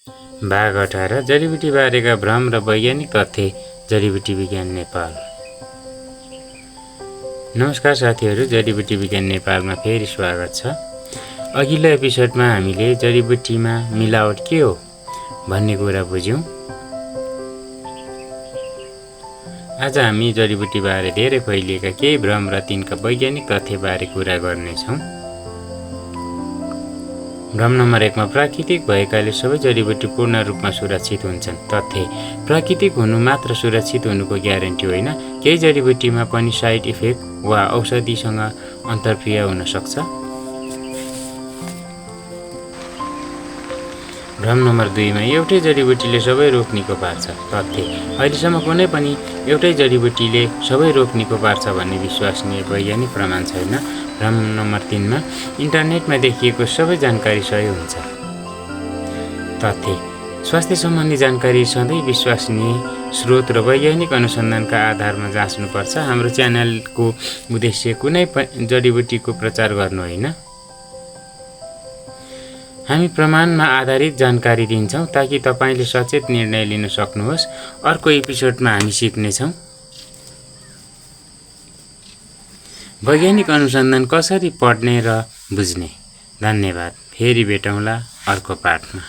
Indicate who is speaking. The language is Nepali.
Speaker 1: भाग 18 जडीबुटी बारेका भ्रम र वैज्ञानिक तथ्य जडीबुटी विज्ञान नेपाल। नमस्कार साथीहरू, जडीबुटी विज्ञान नेपालमा फेरि स्वागत छ। अघिल्लो एपिसोडमा हामीले जडीबुटीमा मिलावट के हो भन्ने कुरा बुझ्यौँ। आज हामी जडीबुटी बारे धेरै फैलिएका केही भ्रम र तिनका वैज्ञानिक तथ्यबारे कुरा गर्नेछौँ। भ्रम नम्बर 1 मा प्राकृतिक भएकाले सबै जडीबुटी पूर्ण रूपमा सुरक्षित हुन्छन्। तथ्य: प्राकृतिक हुनु मात्र सुरक्षित हुनुको ग्यारेन्टी होइन, केही जडीबुटीमा पनि साइड इफेक्ट वा औषधिसँग अन्तर्क्रिया हुन सक्छ। भ्रम नम्बर 2 मा एउटै जडीबुटीले सबै रोग निको पार्छ। तथ्य: अहिलेसम्म कुनै पनि एउटै जडीबुटीले सबै रोग निको पार्छ भन्ने विश्वसनीय वैज्ञानिक प्रमाण छैन। भ्रम नम्बर 3 मा इन्टरनेटमा देखिएको सबै जानकारी सही हुन्छ। तथ्य: स्वास्थ्य सम्बन्धी जानकारी सधैँ विश्वसनीय स्रोत र वैज्ञानिक अनुसन्धानका आधारमा जाँच्नुपर्छ। हाम्रो च्यानलको उद्देश्य कुनै जडीबुटीको प्रचार गर्नु होइन। हामी प्रमाणमा आधारित जानकारी दिन्छौँ ताकि तपाईले सचेत निर्णय लिन सक्नुहोस्। अर्को एपिसोडमा हामी सिक्नेछौँ वैज्ञानिक अनुसन्धान कसरी पढ्ने र बुझ्ने। धन्यवाद। फेरि भेटौँला अर्को पाठमा।